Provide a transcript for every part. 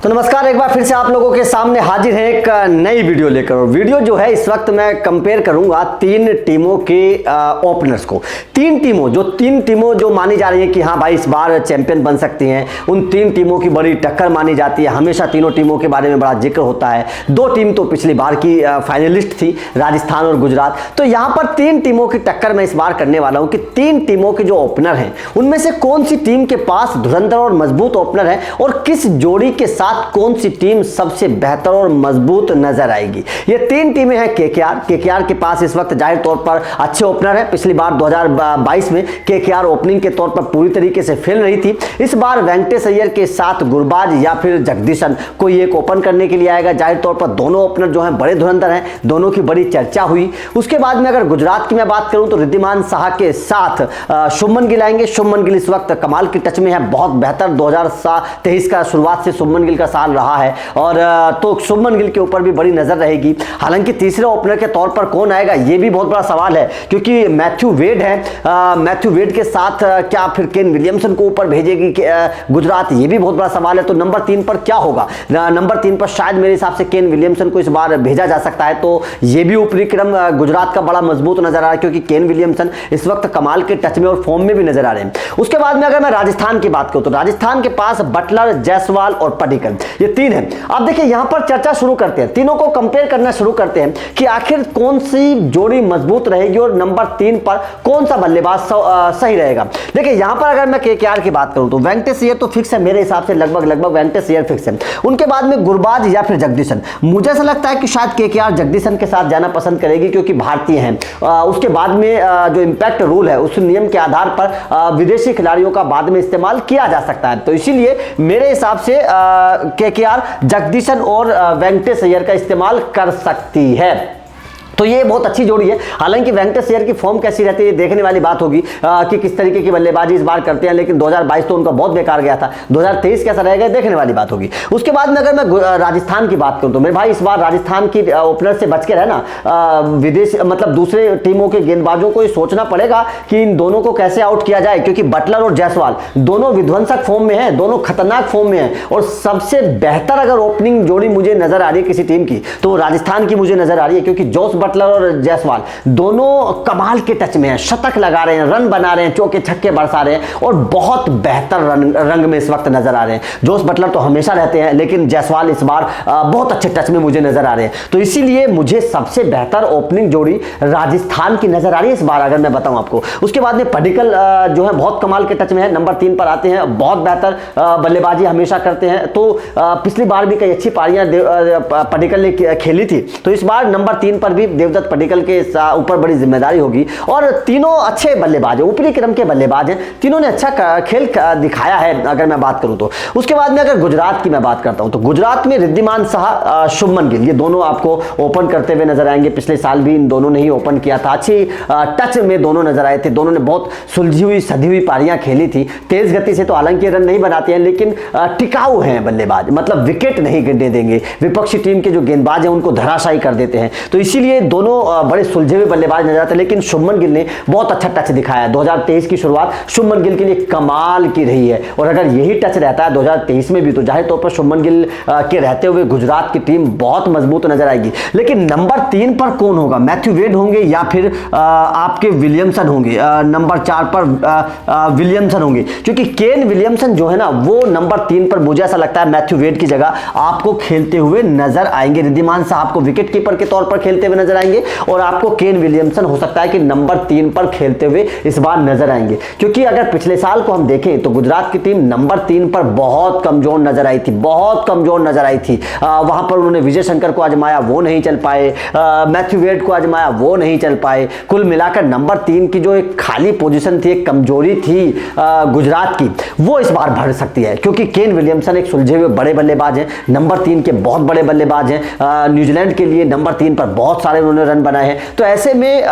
तो नमस्कार, एक बार फिर से आप लोगों के सामने हाजिर है एक नई वीडियो लेकर। और वीडियो जो है इस वक्त मैं कंपेयर करूंगा तीन टीमों के ओपनर्स को। तीन टीमों जो मानी जा रही है कि हाँ भाई इस बार चैंपियन बन सकती हैं, उन तीन टीमों की बड़ी टक्कर मानी जाती है। हमेशा तीनों टीमों के बारे में बड़ा जिक्र होता है। दो टीम तो पिछली बार की फाइनलिस्ट थी, राजस्थान और गुजरात। तो यहाँ पर तीन टीमों की टक्कर मैं इस बार करने वाला हूँ कि तीन टीमों के जो ओपनर हैं उनमें से कौन सी टीम के पास धुरंधर और मजबूत ओपनर है और किस जोड़ी के साथ कौन सी टीम सबसे बेहतर और मजबूत नजर आएगी। ये तीन टीमें हैं। केकेआर के पास इस वक्त जाहिर तौर पर अच्छे ओपनर हैं। पिछली बार 2022 में केकेआर ओपनिंग के तौर पर पूरी तरीके से फेल रही थी। इस बार वेंकटेश अय्यर के साथ गुरबाज या फिर जगदीशन कोई एक ओपन करने के लिए आएगा। जाहिर तौर पर दोनों ओपनर जो हैं बड़े धुरंधर हैं, दोनों की बड़ी चर्चा हुई। उसके बाद में अगर गुजरात की मैं बात करूं तो रिद्धिमान साहा के साथ शुभमन गिल आएंगे। शुभमन गिल इस वक्त कमाल की टच में है, बहुत बेहतर 2023 का शुरुआत से शुभमन गिल का साल रहा है और तो शुभमन गिल के ऊपर भी बड़ी नजर रहेगी। हालांकि तीसरे ओपनर के तौर पर कौन आएगा ये भी बहुत बड़ा सवाल है, क्योंकि मैथ्यू वेड है। मैथ्यू वेड के साथ क्या फिर केन विलियमसन को ऊपर भेजेगी गुजरात, ये भी बहुत बड़ा सवाल है। तो नंबर 3 पर क्या होगा? नंबर 3 पर शायद मेरे हिसाब से केन विलियमसन को इस बार भेजा जा सकता है। तो ये भी ऊपरी क्रम गुजरात का बड़ा मजबूत नजर आ रहा है, क्योंकि केन विलियमसन इस वक्त कमाल के टच में और फॉर्म में भी नजर आ रहे हैं। उसके बाद में अगर मैं राजस्थान की बात करूं तो राजस्थान के पास बटलर, जायसवाल और पडिक्कल, ये तीन है। अब देखिए यहां पर चर्चा शुरू करते हैं, तीनों को कंपेयर करना शुरू करते हैं कि आखिर कौन सी जोड़ी मजबूत रहेगी और नंबर 3 पर कौन सा बल्लेबाज सही रहेगा। देखिए यहां पर अगर मैं केकेआर की बात करूं तो वेंकटेश अय्यर तो फिक्स है मेरे हिसाब से, लगभग वेंकटेश अय्यर फिक्स है। उनके बाद में गुरबाज या फिर जगदीशन। मुझे ऐसा लगता है कि शायद केकेआर जगदीशन के साथ जाना पसंद करेगी, क्योंकि भारतीय हैं। उसके बाद में जो इंपैक्ट रूल है उस नियम के आधार पर विदेशी खिलाड़ियों का बाद में इस्तेमाल किया जा सकता है। तो इसीलिए मेरे हिसाब से केकेआर जगदीशन और वेंकटेश अय्यर का इस्तेमाल कर सकती है। तो ये बहुत अच्छी जोड़ी है। हालांकि वेंकटेश अय्यर की फॉर्म कैसी रहती है देखने वाली बात होगी कि किस तरीके की बल्लेबाजी इस बार करते हैं। लेकिन 2022 तो उनका बहुत बेकार गया था, 2023 कैसा रहेगा देखने वाली बात होगी। उसके बाद में अगर मैं राजस्थान की बात करूं तो मेरे भाई इस बार राजस्थान की ओपनर से बच के रहना। विदेश मतलब दूसरे टीमों के गेंदबाजों को ये सोचना पड़ेगा कि इन दोनों को कैसे आउट किया जाए, क्योंकि बटलर और जायसवाल दोनों विध्वंसक फॉर्म में हैं, दोनों खतरनाक फॉर्म में हैं। और सबसे बेहतर अगर ओपनिंग जोड़ी मुझे नजर आ रही है किसी टीम की तो राजस्थान की मुझे नजर आ रही है, क्योंकि जोस बटलर और जायसवाल दोनों कमाल के टच में हैं, शतक लगा रहे हैं, रन बना रहे हैं, चौके छक्के बरसा रहे हैं और बहुत बेहतर रंग में इस वक्त नजर आ रहे हैं। जोस बटलर तो हमेशा रहते हैं, लेकिन जायसवाल इस बार बहुत अच्छे टच में मुझे नजर आ रहे हैं। तो इसीलिए मुझे सबसे बेहतर ओपनिंग जोड़ी राजस्थान की नजर आ रही है इस बार, अगर मैं बताऊं आपको। उसके बाद में पडिक्कल जो है बहुत कमाल के टच में है, नंबर 3 पर आते हैं, बहुत बेहतर बल्लेबाजी हमेशा करते हैं। तो पिछली बार भी कई अच्छी पारियां पडिक्कल ने खेली थी, तो इस बार नंबर 3 पर भी देवदत्त पडिक्कल के ऊपर बड़ी जिम्मेदारी होगी। और तीनों अच्छे बल्लेबाज हैं, ऊपरी क्रम के बल्लेबाज हैं, तीनों ने अच्छा खेल दिखाया है अगर मैं बात करूं तो। उसके बाद में अगर गुजरात की मैं बात करता हूं तो गुजरात में रिद्धिमान साहा, शुभमन गिल, ये दोनों आपको ओपन करते हुए नजर आएंगे। पिछले साल भी इन दोनों ने ही ओपन किया था, अच्छी टच में दोनों नजर आए थे। दोनों ने बहुत सुलझी हुई सधी हुई पारियां खेली थी। तेज गति से तो हालांकि रन नहीं बनाते हैं, लेकिन टिकाऊ हैं बल्लेबाज, मतलब विकेट नहीं गिरने देंगे। विपक्षी टीम के जो गेंदबाज हैं उनको धराशायी कर देते हैं। तो इसीलिए दोनों बड़े सुलझे हुए बल्लेबाज नजर आते हैं। लेकिन शुभमन गिल ने बहुत अच्छा टच दिखाया। 2023 की शुरुआत शुभमन गिल के लिए कमाल की रही है, और अगर यही टच रहता है 2023 में भी तो जाहिर तौर पर शुभमन गिल के रहते हुए गुजरात की टीम बहुत मजबूत नजर आएगी। लेकिन नंबर 3 पर कौन होगा? मैथ्यू वेड होंगे या फिर आपके विलियमसन होंगे? नंबर 4 पर विलियमसन होंगे, क्योंकि केन विलियमसन जो है ना वो नंबर 3 पर मुझे ऐसा लगता है मैथ्यू वेड की जगह आपको खेलते हुए नजर आएंगे। रिद्धिमान साहब को विकेट कीपर के तौर पर खेलते हुए नजर आएंगे और आपको केन विलियमसन हो सकता है कि नंबर 3 पर खेलते हुए इस बार नजर आएंगे। क्योंकि अगर पिछले साल को हम देखें तो गुजरात की टीम नंबर 3 पर बहुत कमजोर नजर आई थी, बहुत कमजोर नजर आई थी। वहां पर उन्होंने विजय शंकर को आजमाया, वो नहीं चल पाए। मैथ्यू वेड को आजमाया, वो नहीं चल पाए। कुल मिलाकर नंबर 3 की जो एक खाली पोजीशन थी, एक कमजोरी थी गुजरात की, वो इस बार भर सकती है, क्योंकि केन विलियमसन एक सुलझे हुए बड़े बल्लेबाज हैं, नंबर 3 के बहुत बड़े बल्लेबाज हैं। न्यूजीलैंड के लिए नंबर 3 पर बहुत सारे उन्होंने रन बनाए हैं। तो ऐसे में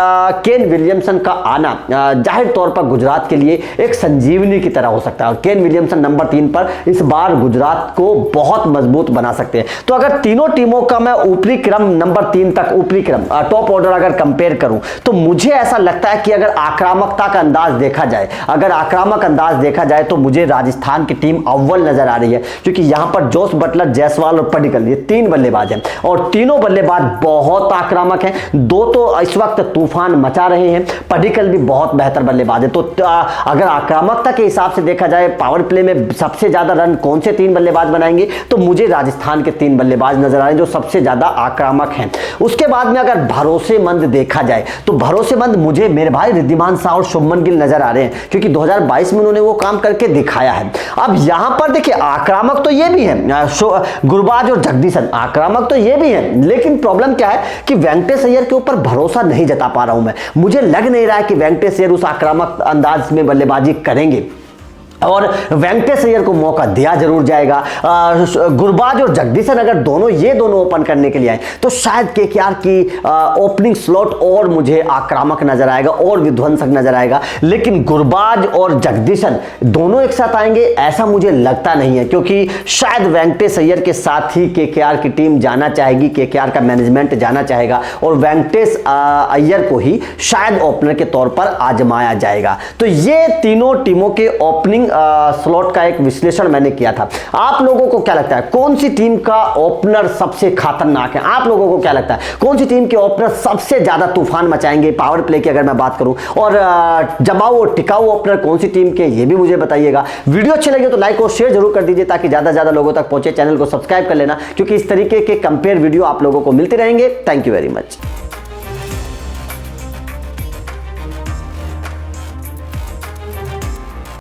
केन विलियमसन का आना जाहिर तौर पर गुजरात के लिए एक संजीवनी की तरह हो सकता है और केन विलियमसन नंबर 3 पर इस बार गुजरात को बहुत मजबूत बना सकते हैं। तो अगर तीनों टीमों का मैं ऊपरी क्रम नंबर 3 तक, ऊपरी क्रम टॉप ऑर्डर अगर कंपेयर करूं तो मुझे ऐसा लगता है कि अगर आक्रामकता का अंदाज देखा जाए, अगर आक्रामक अंदाज देखा जाए तो मुझे राजस्थान की टीम अव्वल नजर आ रही है, क्योंकि यहां पर जोस बटलर, जायसवाल और पडिक्कल ये 3 बल्लेबाज हैं और तीनों बल्लेबाज बहुत आक्रामक हैं। 2 तो इस वक्त तूफान मचा रहे हैं, पडिक्कल भी बहुत बेहतर बल्लेबाज है। तो अगर आक्रामकता के हिसाब से देखा जाए, पावर प्ले में सबसे ज्यादा रन कौन से 3 बल्लेबाज बनाएंगे, तो मुझे राजस्थान के 3 बल्लेबाज नजर आ रहे हैं जो सबसे ज्यादा आक्रामक हैं। उसके बाद में अगर भरोसेमंद देखा जाए तो भरोसेमंद मुझे मेरे भाई रिद्धिमान शाह और शुभमन गिल नजर आ रहे हैं, क्योंकि 2022 में उन्होंने वो काम करके दिखाया है। अब यहां पर देखिए आक्रामक तो ये भी है, गुरबाज और जगदीशन आक्रामक तो ये भी है, लेकिन प्रॉब्लम क्या है कि वेंकटेश अय्यर के ऊपर भरोसा नहीं जता पा रहा हूं मैं। मुझे लग नहीं रहा है कि वेंकटेश अय्यर उस आक्रामक अंदाज में बल्लेबाजी करेंगे और वेंकटेश अय्यर को मौका दिया जरूर जाएगा। गुरबाज और जगदीशन अगर ये दोनों ओपन करने के लिए आए तो शायद केकेआर की ओपनिंग स्लॉट और मुझे आक्रामक नजर आएगा और विध्वंसक नजर आएगा, लेकिन गुरबाज और जगदीशन दोनों एक साथ आएंगे ऐसा मुझे लगता नहीं है, क्योंकि शायद वेंकटेश अय्यर के साथ ही केकेआर की टीम जाना चाहेगी, केकेआर का मैनेजमेंट जाना चाहेगा और वेंकटेश अय्यर को ही शायद ओपनर के तौर पर आजमाया जाएगा। तो ये तीनों टीमों के ओपनिंग स्लॉट का एक विश्लेषण मैंने किया था। आप लोगों को क्या लगता है कौन सी टीम का ओपनर सबसे खतरनाक है? आप लोगों को क्या लगता है कौन सी टीम के ओपनर सबसे ज्यादा तूफान मचाएंगे पावर प्ले की अगर मैं बात करूं, और जमाऊ और टिकाऊ ओपनर कौन सी टीम के, ये भी मुझे बताइएगा। वीडियो अच्छी लगे तो लाइक और शेयर जरूर कर दीजिए ताकि ज्यादा से ज्यादा लोगों तक पहुंचे। चैनल को सब्सक्राइब कर लेना, क्योंकि इस तरीके के कंपेयर वीडियो आप लोगों को मिलते रहेंगे। Thank you very much.